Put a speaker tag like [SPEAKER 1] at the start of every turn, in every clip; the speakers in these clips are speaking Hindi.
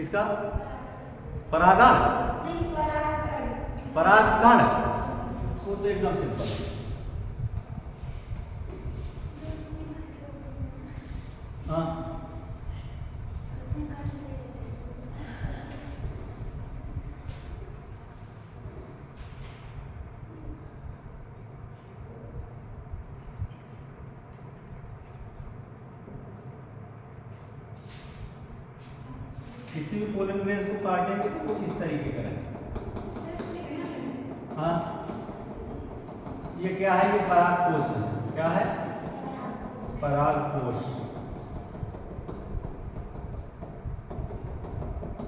[SPEAKER 1] किसका? परागण, परागकण। वो तो एकदम सिंपल है। हाँ किसी भी पॉलीमरेज को काटेंगे तो इस तरीके का है। हाँ ये क्या है? ये परागकोश है। क्या है? परागकोश।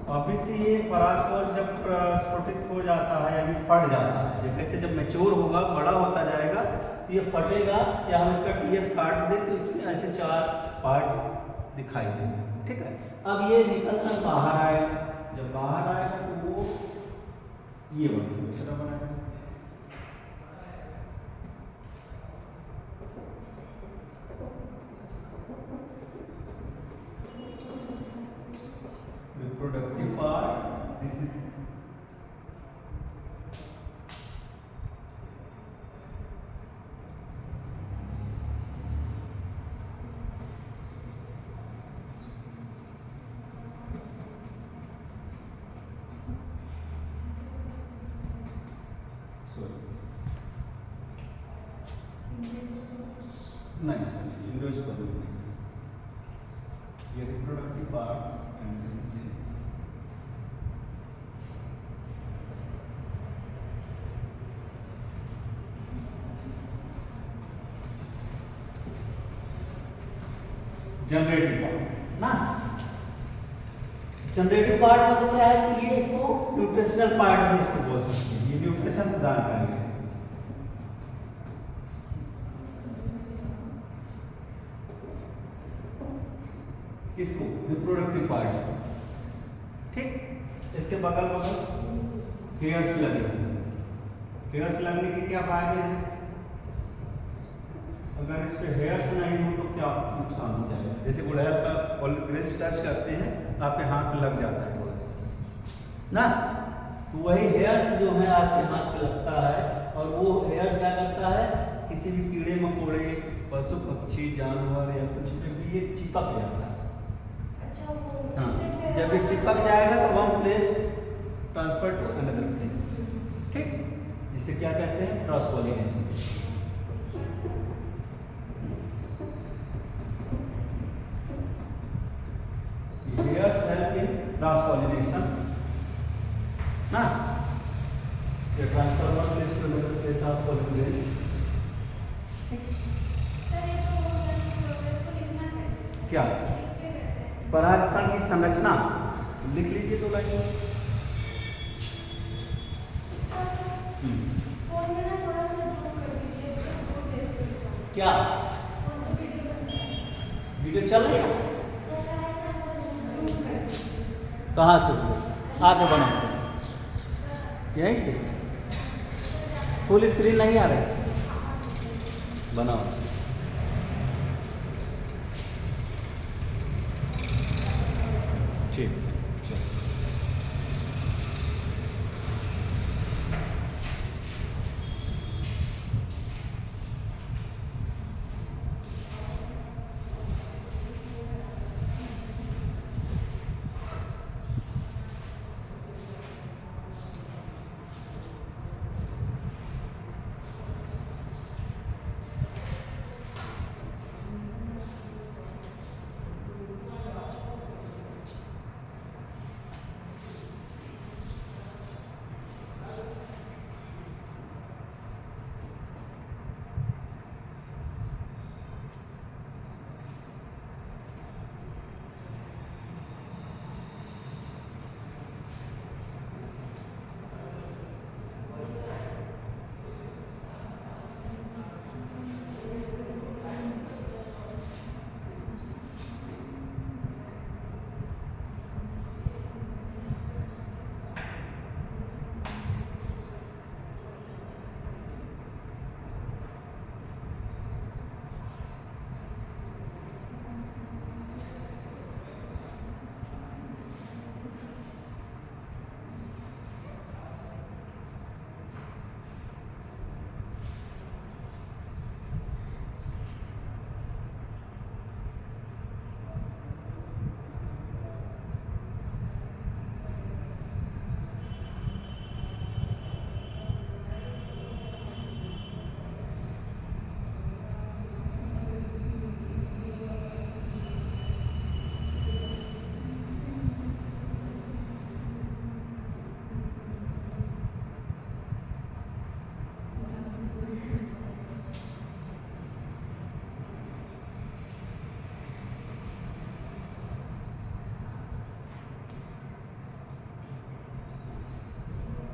[SPEAKER 1] अभी से ये परागकोश जब प्रस्फुटित हो जाता है यानी फट जाता है, ये कैसे जब मैच्योर होगा, बड़ा होता जाएगा तो ये फटेगा, या हम इसका टीएस काट दें तो इसमें ऐसे 4 पार्ट दिखाई देंगे। ठीक है, अब ये निकल कर बाहर आएगा। जब बाहर आएगा तो वो ये दूसरा बनाएगा। Reproductive part, this is नहीं सॉरी इंग्लिश कर दो। ये reproductive parts and generative part ना। जनरेटिव पार्ट मतलब क्या है कि ये इसको न्यूट्रिशनल पार्ट भी इसको बोल सकते हैं। ये न्यूट्रिशन प्रदान करेंगे। किसको? Reproductive part. ठीक, इसके बगल हेयर्स लगे। हेयर्स लगने के क्या फायदे हैं? अगर इस पे हेयर्स नहीं हो तो क्या नुकसान हो जाएगा? जैसे गुड़हल का पॉलीमरेज टच करते हैं आपके हाथ में लग जाता है ना, तो वही हेयर्स जो है आपके हाथ पे लगता है, और वो हेयर्स क्या करता है? किसी भी कीड़े मकोड़े, पशु पक्षी, जानवर या कुछ भी ये चिपक जाता है। हाँ, जब ये चिपक जाएगा तो one place transfer to another place. ठीक, इसे क्या कहते हैं? Cross pollination. Hairs help in cross pollination ना। ये transfer one place to another place of pollination. क्या? परागकण की संरचना लिख लीजिए 2 लाइन। क्या वीडियो चल रही है? कहाँ से आके बनाओ? यहीं से फुल स्क्रीन नहीं आ रही? बनाओ। ठीक।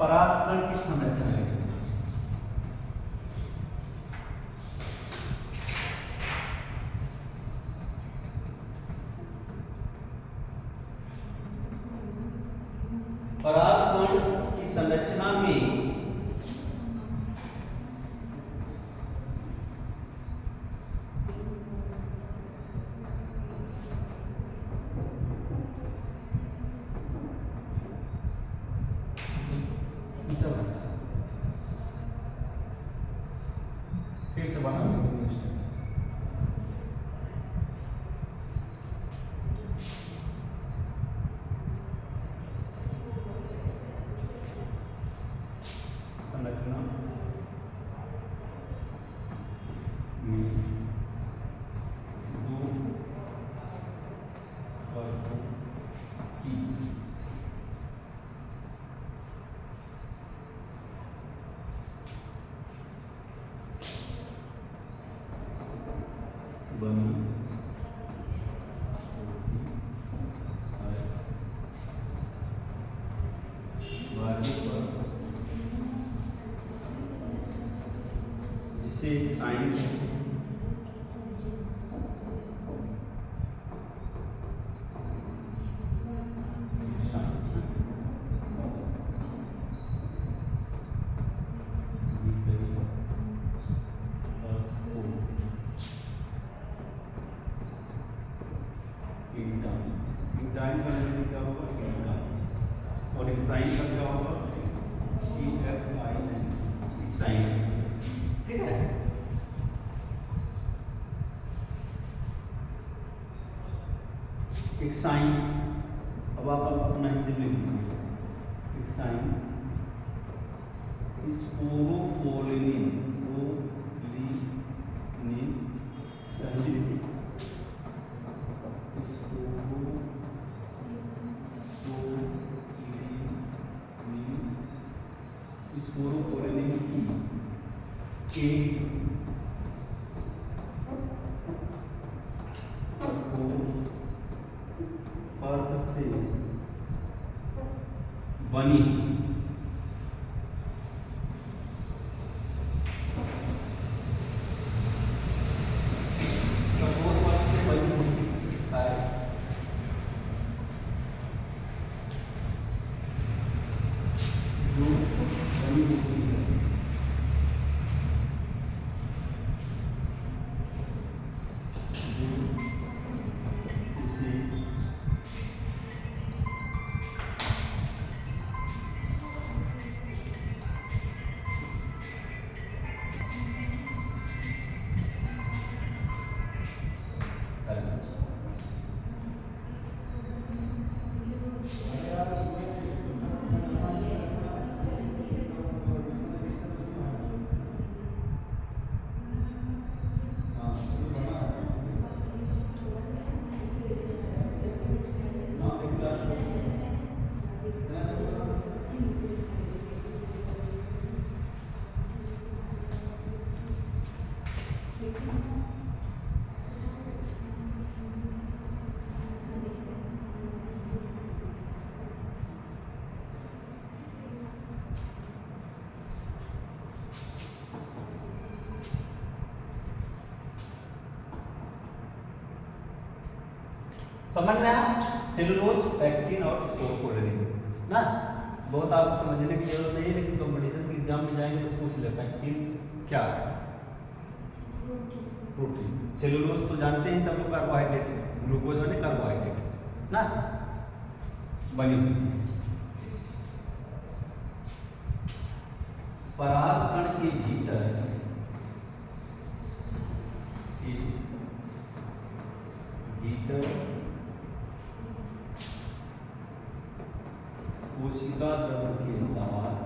[SPEAKER 1] परागकण की संरचना है। परागकण की संरचना में फिर से बना संरचना दो वर्गों की बनी जिसे साइन टाइम का क्या होगा और एक साइन का क्या होगा साइन। ठीक है, एक साइन। अब आप अपना हिंदी में लिखिए एक साइन स्पोरोफोलिन स्पोरोफोलिन की अर्थ से बनी समझ में आया। सेलुलोज, पैक्टिन और स्पोरोफोलिन ना, बहुत आपको समझने की जरूरत नहीं है, लेकिन कंपटीशन के एग्जाम में जाएंगे तो पूछ ले पैक्टिन क्या है। प्रोटीन। सेलुलोज तो जानते हैं सब लोग कार्बोहाइड्रेट है, ग्लूकोज माने कार्बोहाइड्रेट ना बनी हुई। परागकण के भीतर कोशिका द्रव के साथ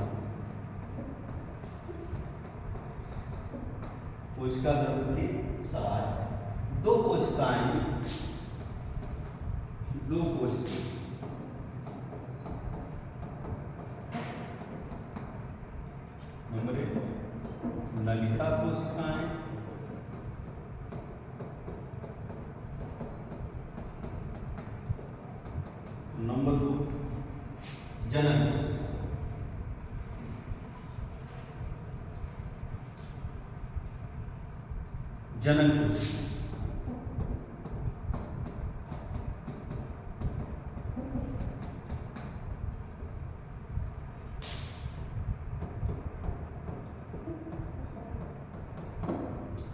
[SPEAKER 1] दो कोशिकाएं नंबर 1 नलिका कोशिकाएं, नंबर 2 जनन कोशिका। जनन कोशिका।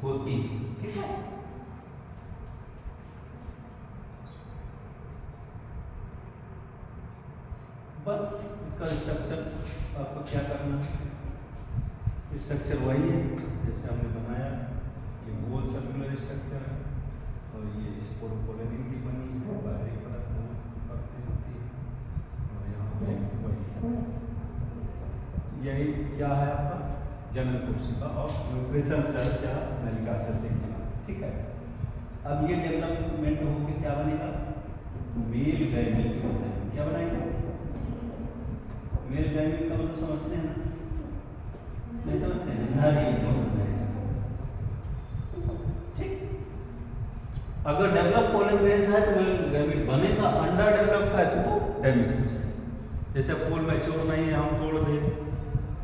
[SPEAKER 1] होती, ठीक है। बस इसका स्ट्रक्चर आपको क्या करना है, स्ट्रक्चर वही है जैसे हमने बनाया, ये गोल सर्कुलर स्ट्रक्चर है और ये स्पोरोपोलिन की बनी है, बाहरी परत होती है और यहाँ पे वही यही क्या है आपका जनन कोशिका और न्यूक्लियस सेल्स या नलिका सेल से बना, ठीक है। अब ये डेवलपमेंट होकर क्या बनेगा, मेल गैमेट बनाएंगे। क्या बनाएंगे, मेल गैमेट का मतलब समझते हैं ना, नहीं समझते हैं, नर, ठीक। अगर डेवलप पॉलीमरेज है तो मेल गैमेट बनेगा, अंडर डेवलप है तो वो डैमेज हो जाएगा। जैसे फूल मैच्योर नहीं है, हम तोड़ दें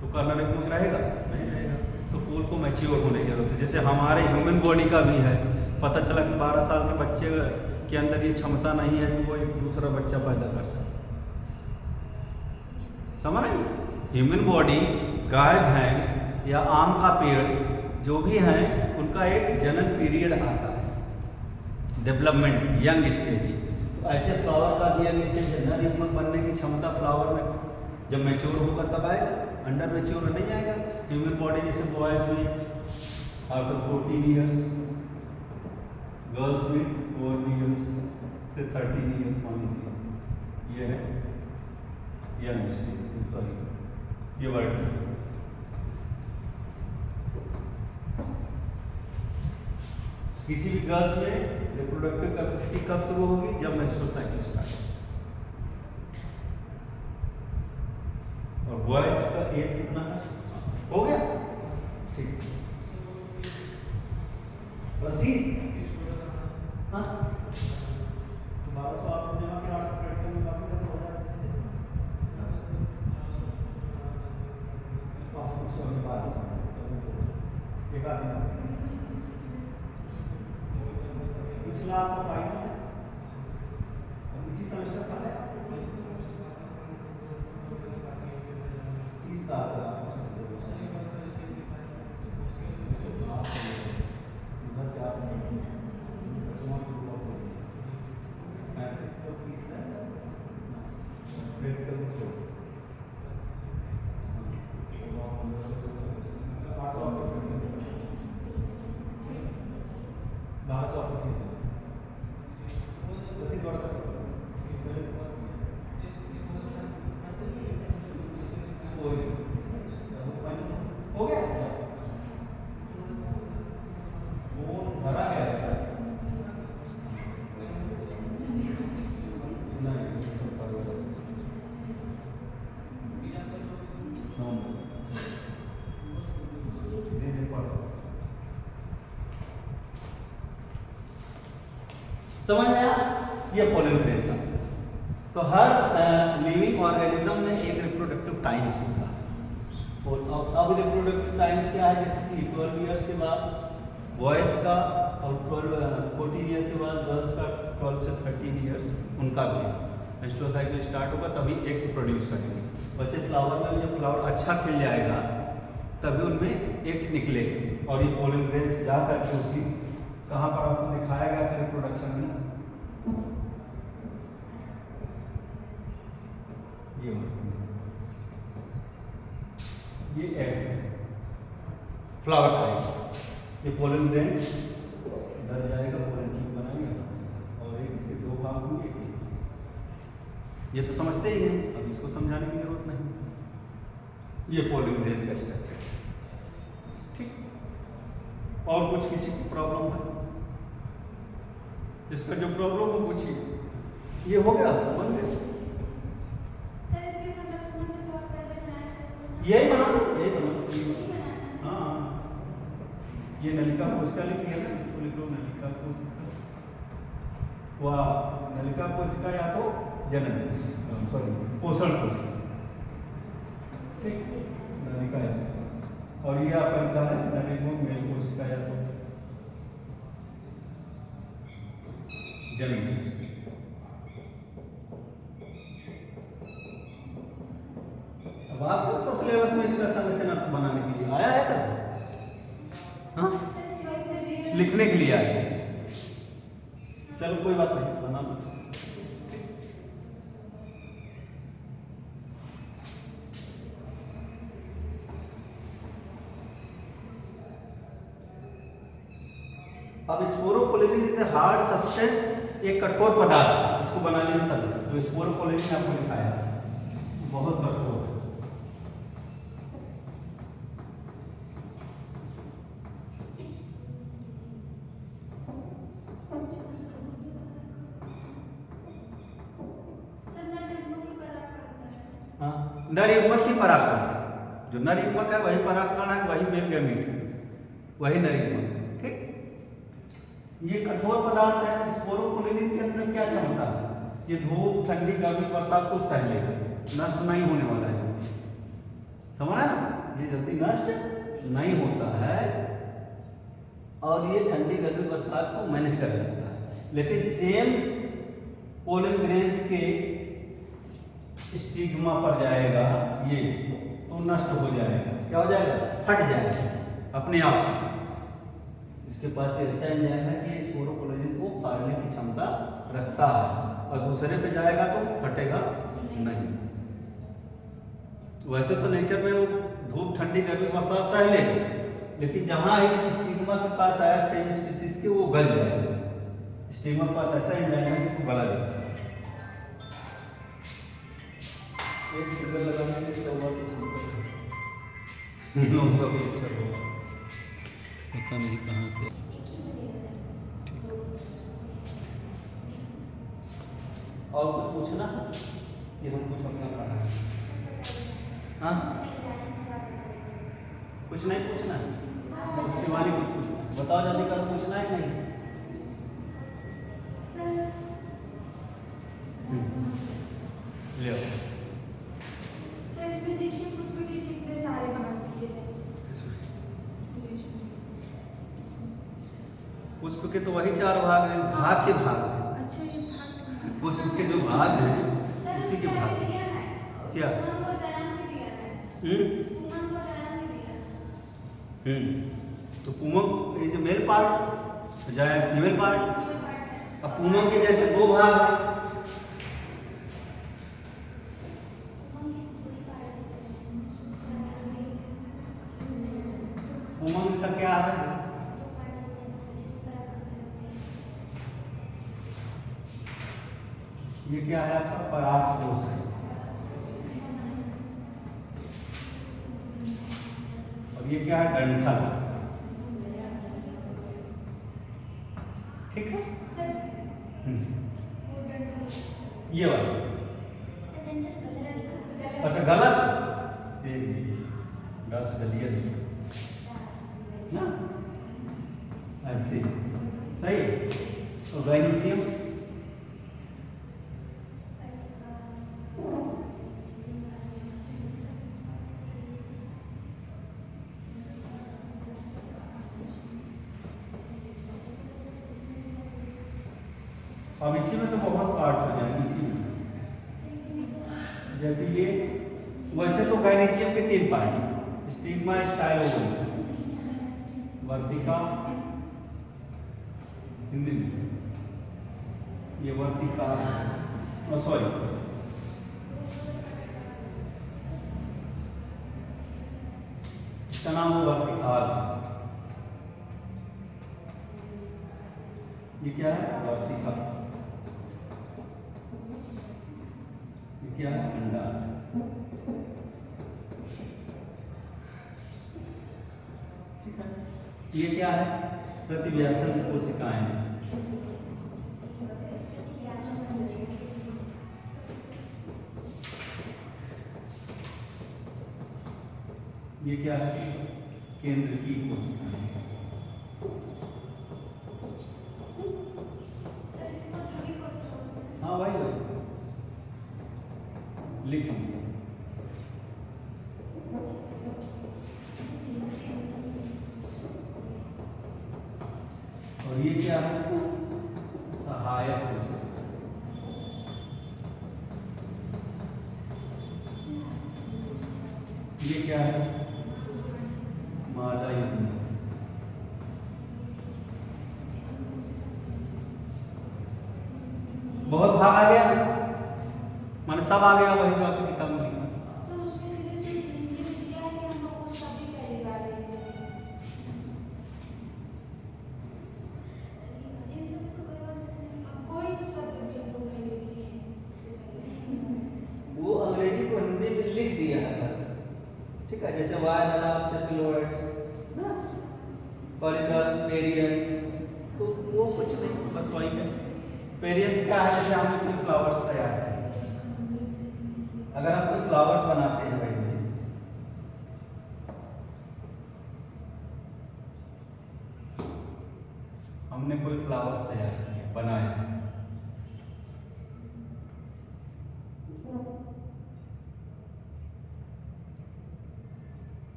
[SPEAKER 1] तो कलर एक रहेगा नहीं रहेगा, तो फूल को मैच्योर होने की जरूरत है। जैसे हमारे ह्यूमन बॉडी का भी है, पता चला कि 12 साल के बच्चे के अंदर ये क्षमता नहीं है कि वो एक दूसरा बच्चा पैदा कर सके, समझ रहे हैं। ह्यूमन बॉडी, गाय भैंस या आम का पेड़ जो भी हैं उनका एक जनन पीरियड आता है, डेवलपमेंट यंग स्टेज। तो ऐसे फ्लावर का भी यंग स्टेज है, नर युग्मक बनने की क्षमता फ्लावर में जब मैच्योर होगा तब आएगा, अंडर मैच्योर नहीं आएगा। ह्यूमन बॉडी जैसे बॉयज में आफ्टर 14 ईयर्स, गर्ल्स में 4 ईयर्स से 13 ईयर्स मान लीजिए, ये है यंग स्टेज, सॉरी ये वर्ड। किसी भी गर्ल्स में रिप्रोडक्टिव कैपेसिटी कब शुरू होगी, जब मेंस्ट्रुअल साइकिल स्टार्ट हो। और बॉयज का एज कितना है, हो गया, ठीक। हाँ 1200 आप जमा के 800 क्रेडिट में बाकी तक हो जाएगा। एक आदमी पिछला आपका फाइनल है, इसी सेमेस्टर का है 30 साल का हो गया, भरा है समझ में आया, ये पॉलीमरेज है। तो हर लिविंग ऑर्गेनिज्म में एक रिप्रोडक्टिव टाइम्स होता है, और अब रिप्रोडक्टिव टाइम्स क्या है, जैसे कि 12 ईयर्स के बाद बॉयज़ का और 14 ईयर के बाद गर्ल्स का 12 से 13 ईयर्स उनका भी मेंस्ट्रुअल साइकिल स्टार्ट होगा, तभी एग्स प्रोड्यूस करेंगे। वैसे फ्लावर में जब फ्लावर अच्छा खिल जाएगा तभी उनमें एग्स निकलेंगे, और ये पॉलीमरेज जाकर के उसी कहाँ पर आपको दिखाया गया था रिप्रोडक्शन में, ये एग्स है, फ्लावर का एग्स। ये पॉलीमरेज इधर जाएगा, पोलन ट्यूब बनाएगा और एक इसके 2 भाग होंगे, ये तो समझते ही हैं, अब इसको समझाने की जरूरत नहीं। ये पॉलीमरेज का स्ट्रक्चर, ठीक। और कुछ किसी को प्रॉब्लम है, इसका जो प्रॉब्लम हो पूछिए। ये हो गया, बन गया, यही बना, यही बना, हाँ ये नलिका कोशिका लिखी है ना, इसको लिख लो नलिका कोशिका, वाह नलिका कोशिका या तो जनन कोशिका, सॉरी पोषण कोशिका, ठीक, नलिका है। और ये आपका लिखा है नलिका मेल कोशिका या तो जमीन। अब आपको तो सिलेबस में इसका संरचना बनाने के लिए आया है कब? हाँ, लिखने के लिए आया है। चलो कोई बात नहीं, बना लो। अब sporopollenin is a hard substance, एक कठोर पदार्थ, इसको बनाने में तब जो स्पोरोपोलेनिन आपको लिखाया बहुत कठोर है। हाँ, नर युग्मक ही परागकण, जो नर युग्मक है वही परागकण है, वही मेल गैमीट है, वही नर युग्मक है। ठीक, ये कठोर पदार्थ है। स्पोरोपोलेनिन के अंदर क्या क्षमता है? ये धूप, ठंडी, गर्मी, बरसात को सह लेगा, नष्ट नहीं होने वाला है। समझ रहे ना, ये जल्दी नष्ट नहीं होता है और ये ठंडी, गर्मी, बरसात को मैनेज कर लेता है। लेकिन सेम पोलन ग्रेन्स के स्टिग्मा पर जाएगा ये, तो नष्ट हो जाएगा। क्या हो जाएगा? फट जाएगा अपने आप। इसके पास ऐसा एंजाइम है कि स्पोरोपोलेनिन को फाड़ने की क्षमता रखता है, और दूसरे पे जाएगा तो फटेगा नहीं। वैसे तो नेचर में वो धूप, ठंडी, गर्मी, बरसात सह लेगा, लेकिन जहां इस स्टिग्मा के पास आया सेम स्पीसीज के, वो गल जाएगा। स्टिग्मा के पास ऐसा एंजाइम है जिसको गला देता है। एक फिगर लगाने में 100 बार इन लोगों का भी अच्छा होगा, पता नहीं कहाँ से। और कुछ पूछना कि हम कुछ अपना पढ़ा है? हाँ, कुछ नहीं पूछना, शिवानी कुछ पूछना, बताओ जल्दी कर, पूछना है नहीं? ले आओ। पुष्प के तो वही 4 भाग हैं, भाग के भाग हैं।
[SPEAKER 2] अच्छा, ये भाग,
[SPEAKER 1] पुष्प के जो भाग हैं उसी के भाग। क्या? तो पूमम ये जो मेल पार्ट जाए फीमेल पार्ट। अब पूमम के जैसे 2 भाग हैं। पूमम का क्या है? ये क्या है आपका? परागकोश है। और ये क्या है? डंठल। ठीक है, ये वाला। अच्छा, गलत, बस गलिया ना, ऐसे सही। तो गाइनिसियम अब इसी में तो बहुत पार्ट हो जाएंगे इसी में, जैसे ये। वैसे तो गाइनिसियम के 3 पार्ट, स्टिग्मा, स्टाइलोगोन, वर्तिका, हिंदी में ये वर्तिका, सॉरी इसका नाम है वर्तिकाल। ये क्या है? वर्तिका। ये क्या है? अंडा। ठीक है, ये क्या है? प्रतिव्यासन कोशिकाएं। ये क्या है? केंद्र की कोशिकाएं। हाँ भाई लिख लीजिए। और ये क्या है? सहायक क्या है? मादा युग्म। बहुत भाग आ गया, माने सब आ गया वही जो आपकी किताब में लिखा। वो अंग्रेजी को हिंदी में लिख दिया है, ठीक है, जैसे वाय दलाप सेपिलोइड्स ना, परिधन पेरियन, तो वो कुछ नहीं, बस वही है। पेरियन क्या है? जैसे हमने कोई फ्लावर्स तैयार किए, अगर आप कोई फ्लावर्स बनाते हैं भाई, हमने कोई फ्लावर्स तैयार किए, बनाए,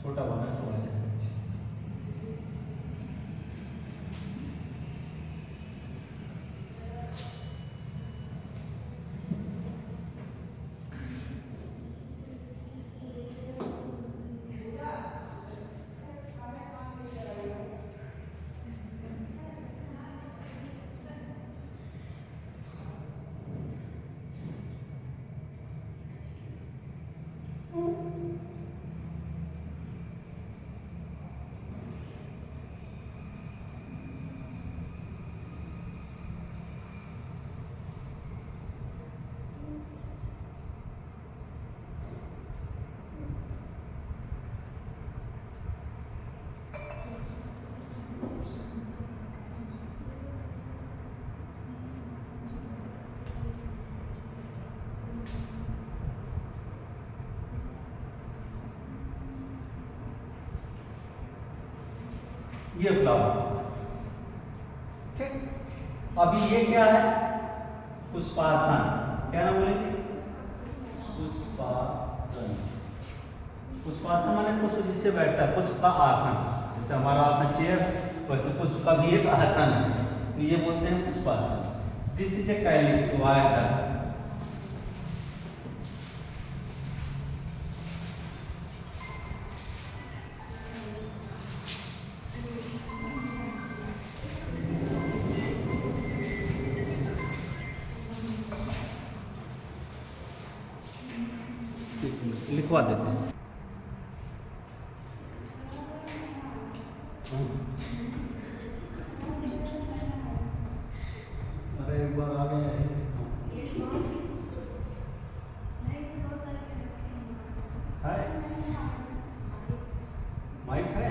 [SPEAKER 1] छोटा बना तो बना जाएगा। ये फ्लावर, ठीक। अभी ये क्या है? पुष्पासन। क्या नाम बोलेंगे? पुष्पासन। पुष्पासन माने पुष्प जिससे बैठता है, पुष्प का आसन, जैसे हमारा आसन चेयर, वैसे पुष्प का भी एक आसन है, तो ये बोलते हैं पुष्पासन। This is a calyx whorl. लिखवा देते हैं। अरे एक बार आ गया है। माइक है?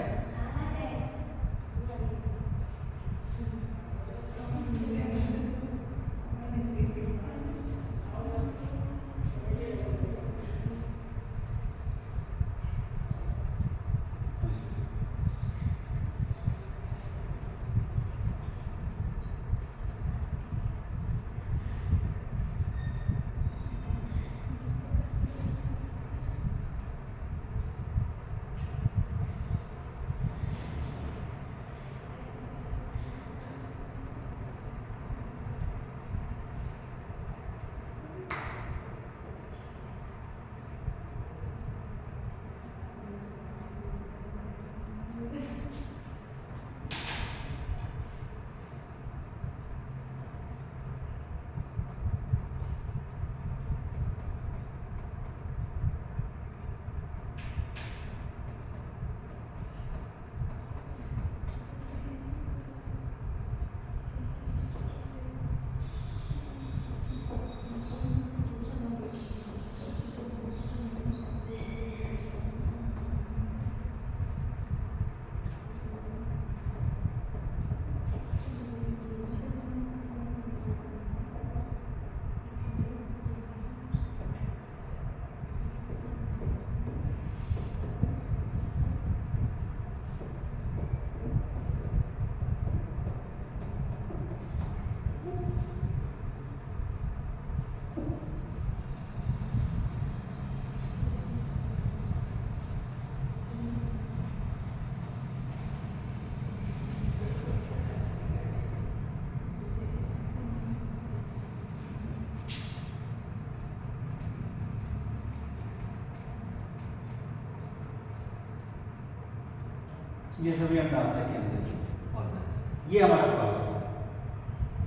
[SPEAKER 1] ये सभी अंडाशय के अंदर के ऑर्गन्स। ये हमारा फ्लावर्स है।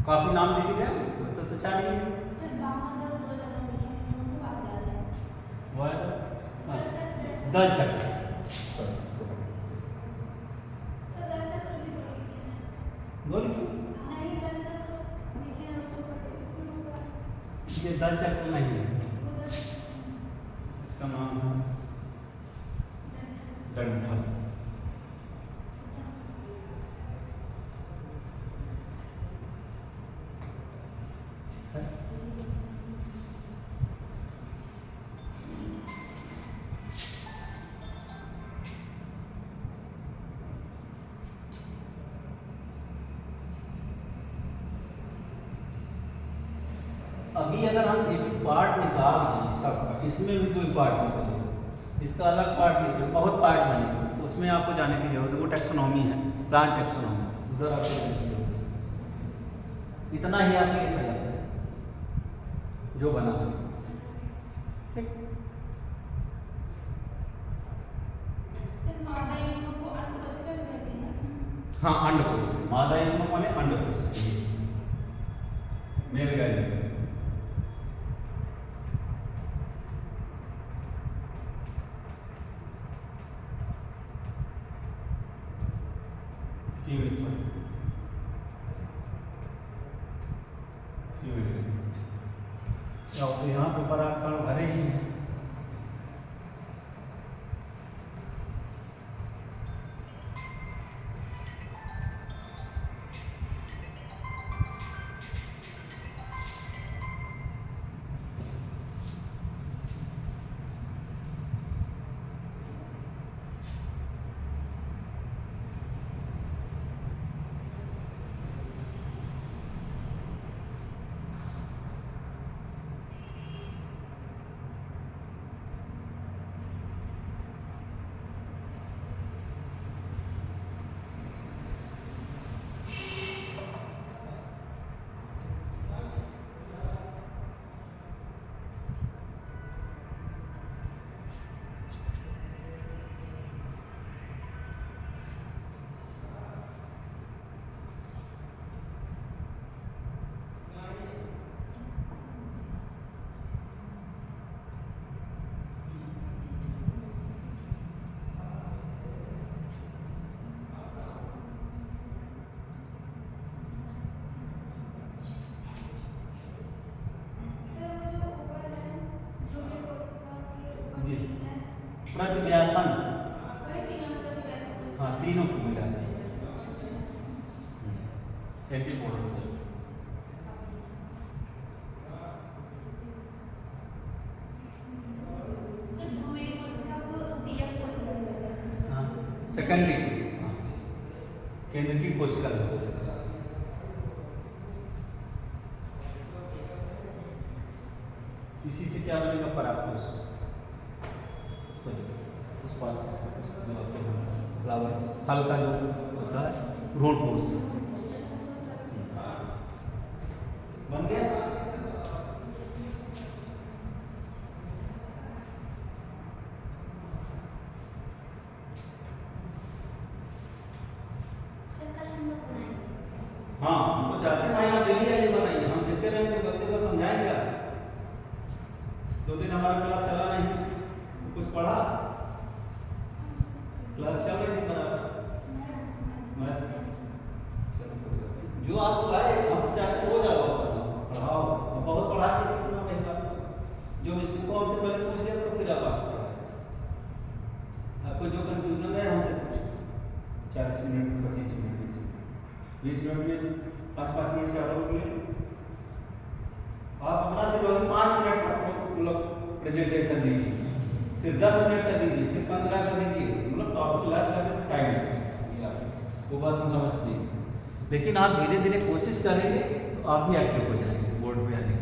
[SPEAKER 1] काफी नाम लिखे गए, तो 4 ही है।
[SPEAKER 2] सर बामादल 2 जगह लिखे हैं, दोनों बात याद है।
[SPEAKER 1] वो है दल चक्र।
[SPEAKER 2] सर दल चक्र भी तो लिखे हैं।
[SPEAKER 1] दो लिखे?
[SPEAKER 2] नहीं दल चक्र लिखे हैं उसको पढ़ इसमें होगा।
[SPEAKER 1] ये दल चक्र नहीं है,
[SPEAKER 2] वो दल चक्र
[SPEAKER 1] इसका नाम है डंठल। अभी अगर हम एक पार्ट निकाल दें इसका, इसमें भी 2 पार्ट निकले, इसका अलग पार्ट निकले, बहुत पार्ट बने, उसमें आपको जाने की जरूरत है। वो टैक्सोनॉमी है, प्लांट टैक्सोनॉमी, उधर आपको जाने की जरूरत है। इतना ही आपके लिए पर्याप्त है जो बना है। ठीक।
[SPEAKER 2] सर मादा युग्म को अंडकोशिका कहते हैं।
[SPEAKER 1] हाँ, अंडकोश, मादा युग्म माने अंडकोश, मेल गाय। तो यहाँ पे परागकण भरे ही हैं। प्रतिव्यासन, हाँ, तीनों को मिला है। Antipodal cells. हाँ, सेकेंडरी, हाँ, केंद्र की कोशिका हो सकता है। इसी से क्या बनेगा? परागकोश। उस पास फ्लावर, फल का जो होता है भ्रूणकोश बन गया। हाँ, हम तो चाहते हैं भाई आप डेली आइए बनाइए, हम देखते रहेंगे, गलती को समझाएंगे आप। 2 दिन हमारा क्लास चला नहीं, कुछ पढ़ा, क्लास चल रही थी बराबर। जो आपको आए, हम तो चाहते हो जाओ, पढ़ाओ, तो बहुत पढ़ाते कितना भाई बात। जो इसको हमसे पहले पूछ लिया तो फिर आप आपको जो कंफ्यूजन है हमसे पूछो। 40 मिनट, 25 मिनट, 20 मिनट में 5-5 मिनट से आउट ले। आप अपना से 5 मिनट मतलब प्रेजेंटेशन दीजिए, फिर 10 मिनट का दीजिए, फिर 15 का दीजिए, मतलब टॉपिक लर्न करने में टाइम लगेगा। वो बात हम समझते हैं, लेकिन आप धीरे धीरे कोशिश करेंगे तो आप भी एक्टिव हो जाएंगे बोर्ड पे आने।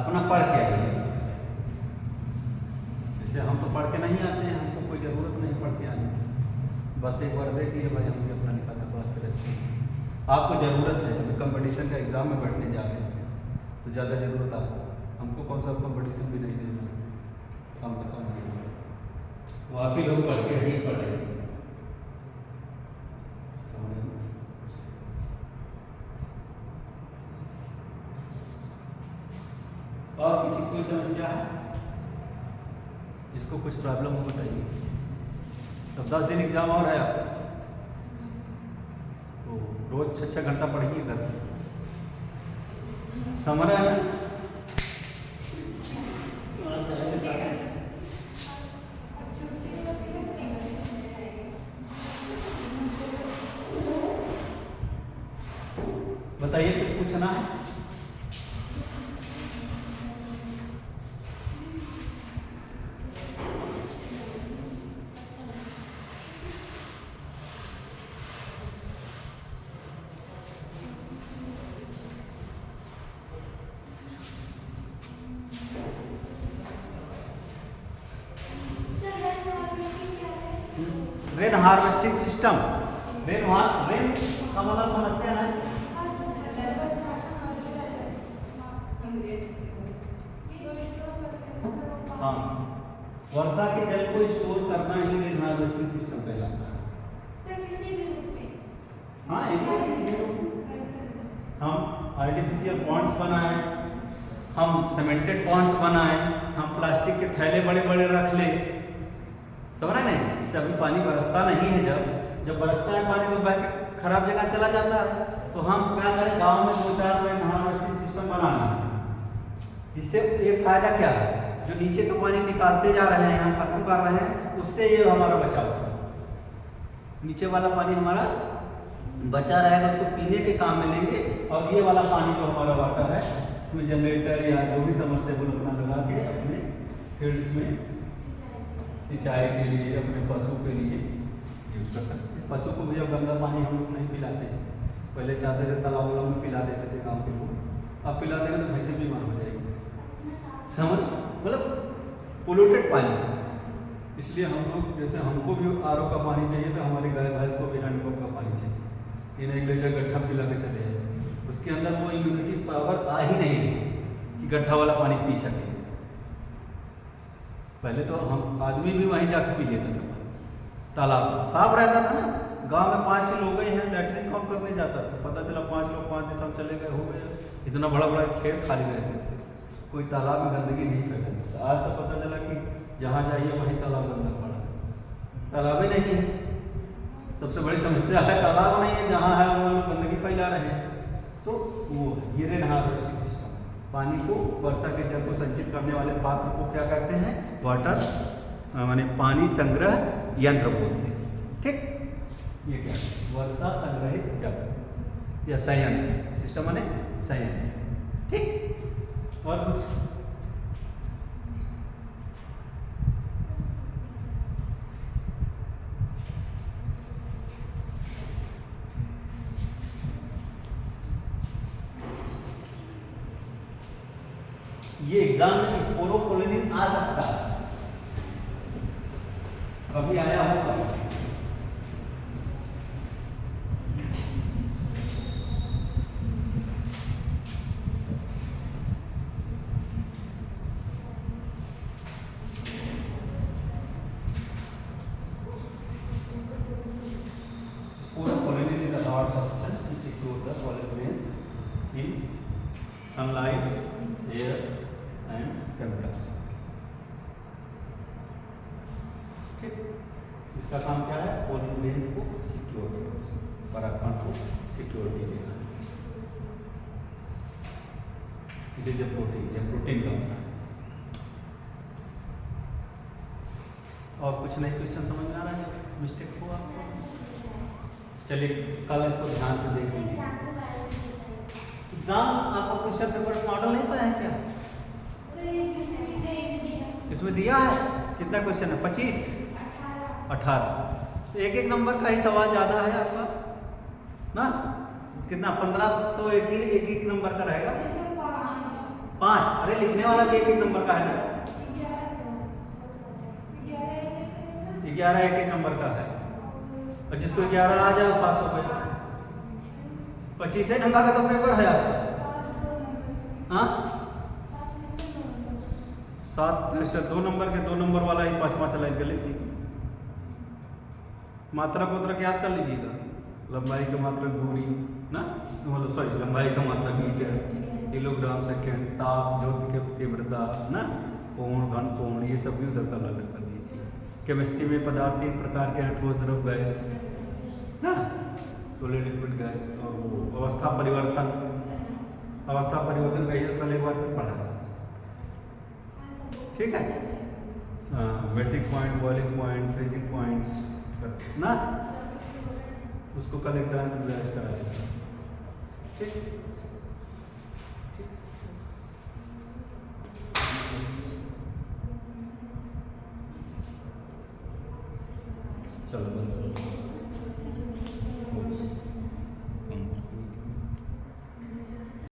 [SPEAKER 1] अपना पढ़ के आइए, जैसे हम तो पढ़ के नहीं आते हैं, हमको कोई ज़रूरत नहीं पढ़ के आने की, बस एक बार देख लिए भाई, हम भी अपना निकालते पढ़ते रहते हैं। आपको ज़रूरत है, अभी कंपटीशन का एग्ज़ाम में बैठने जा रहे हैं तो ज़्यादा ज़रूरत आपको, हमको कौन सा कंपटीशन भी नहीं देना, हम बताओ। तो आप ही लोग पढ़ के ही पढ़े। और किसी कोई समस्या है जिसको कुछ प्रॉब्लम हो बताइए। तब 10 दिन एग्जाम और है आपका, तो रोज 6-6 घंटा पढ़िए घर में। समझ रहे हैं? बताइए कुछ पूछना है? Rain harvesting system. रेन का मतलब समझते हैं ना? हाँ, वर्षा के जल को स्टोर करना ही रेन हार्वेस्टिंग सिस्टम कहलाता है। हाँ, हम आर्टिफिशियल पॉन्ड्स बनाए, हम सीमेंटेड पॉन्ड्स बनाए, हम प्लास्टिक के थैले बड़े बड़े रख ले, समझ रहे नहीं? इससे अभी पानी बरसता नहीं है। जब बरसता है पानी तो बह के खराब जगह चला जाता है। तो हम क्या करें, गांव में 2-4 रेन हार्वेस्टिंग सिस्टम बना लें। जिससे एक फायदा क्या है, जो नीचे का पानी निकालते जा रहे हैं, हम खत्म कर रहे हैं, उससे ये हमारा बचाव है। नीचे वाला पानी हमारा बचा रहेगा, उसको पीने के काम में लेंगे। और ये वाला पानी जो हमारा वाटर है, इसमें जनरेटर या जो भी समरसेबल अपना लगा के अपने फील्ड्स में सिंचाई के लिए, अपने पशु के लिए यूज कर सकते हैं। पशु को भी अब गंदा पानी हम लोग नहीं पिलाते हैं। पहले चाहते थे तालाब में पिला देते थे गाँव के लोग, अब पिला देंगे तो भैंसे बीमार हो जाएगी। समझ, मतलब पोल्यूटेड पानी। इसलिए हम लोग, जैसे हमको भी आरओ का पानी चाहिए, तो हमारी गाय भैंस को भी हैंडपम्प का पानी चाहिए। ये नहीं ले जाए गड्ढा पिला के चले जाए, उसके अंदर वो इम्यूनिटी पावर आ ही नहीं है कि गड्ढा वाला पानी पी सके। पहले तो हम आदमी भी वहीं जाकर पी लेता था, तालाब साफ रहता था ना। गांव में 5 लोग गए हैं, लैट्रिन कौन करने जाता था, पता चला 5 लोग 5 दिन सब चले गए, हो गए। इतना बड़ा बड़ा खेत खाली रहते थे, कोई तालाब में गंदगी नहीं फैलाती। तो आज तो पता चला कि जहाँ जाइए वहीं तालाब गंदा पड़ा है। तालाब ही नहीं है, सबसे बड़ी समस्या है, तालाब नहीं है। जहाँ है वहाँ लोग गंदगी फैला रहे हैं। तो वो ये रेन हार्वेस्टिंग सिस्टम, पानी को, वर्षा के जल को संचित करने वाले पात्र को क्या कहते हैं? वाटर माने पानी संग्रह यंत्र बोलते हैं। ठीक, ये क्या है? वर्षा संग्रहित जल या संयंत्र सिस्टम माने संयंत्र। ठीक, और कुछ? ये एग्जाम में स्पोरोपोलिन आ सकता है, कभी आया होगा। Sporopollen is a hard substance which secures the pollen grains in sunlight, air and chemicals. ठीक, इसका काम क्या है? पोलन ग्रेन्स को सिक्योर करना, परागकण को सिक्योरिटी देना। इट इज ए प्रोटीन, या प्रोटीन का होता है। और कुछ नहीं, क्वेश्चन समझ में आ रहा है? मिस्टेक हुआ आपको? चलिए कल इसको ध्यान से देख लीजिए। एग्जाम आपका क्वेश्चन पेपर मॉडल नहीं पाया है क्या? इसमें दिया है कितना क्वेश्चन है? 25, 18। तो एक नंबर का ही सवाल ज़्यादा है आपका ना? कितना? 15 तो एक ही नंबर का रहेगा। 5, अरे लिखने वाला भी एक नंबर का है ना? 11 एक नंबर का है, और जिसको 11 आ जाए पास हो गए। 25 नंबर का तो पेपर है आपका। हाँ, 7 2 नंबर के 2 नंबर वाला ही 5-5 लाइन का लिख दी। मात्रा को तरह याद कर लीजिएगा। लंबाई का मात्रा दूरी ना, मतलब सॉरी, लंबाई का मात्रा मीटर, किलोग्राम सेकेंड, ताप, ज्योति की तीव्रता ना, कोण, घन कोण, ये सब भी उधर का अलग कर दीजिए। केमिस्ट्री में पदार्थ 3 प्रकार के हैं, ठोस, द्रव, गैस ना, सॉलिड, लिक्विड, गैस। और वो अवस्था परिवर्तन का ये कल एक बार पढ़ा है, ठीक है। Melting point, boiling point, freezing points ना, उसको कल एक टाइम रिवाइज करा देगा, ठीक। चलो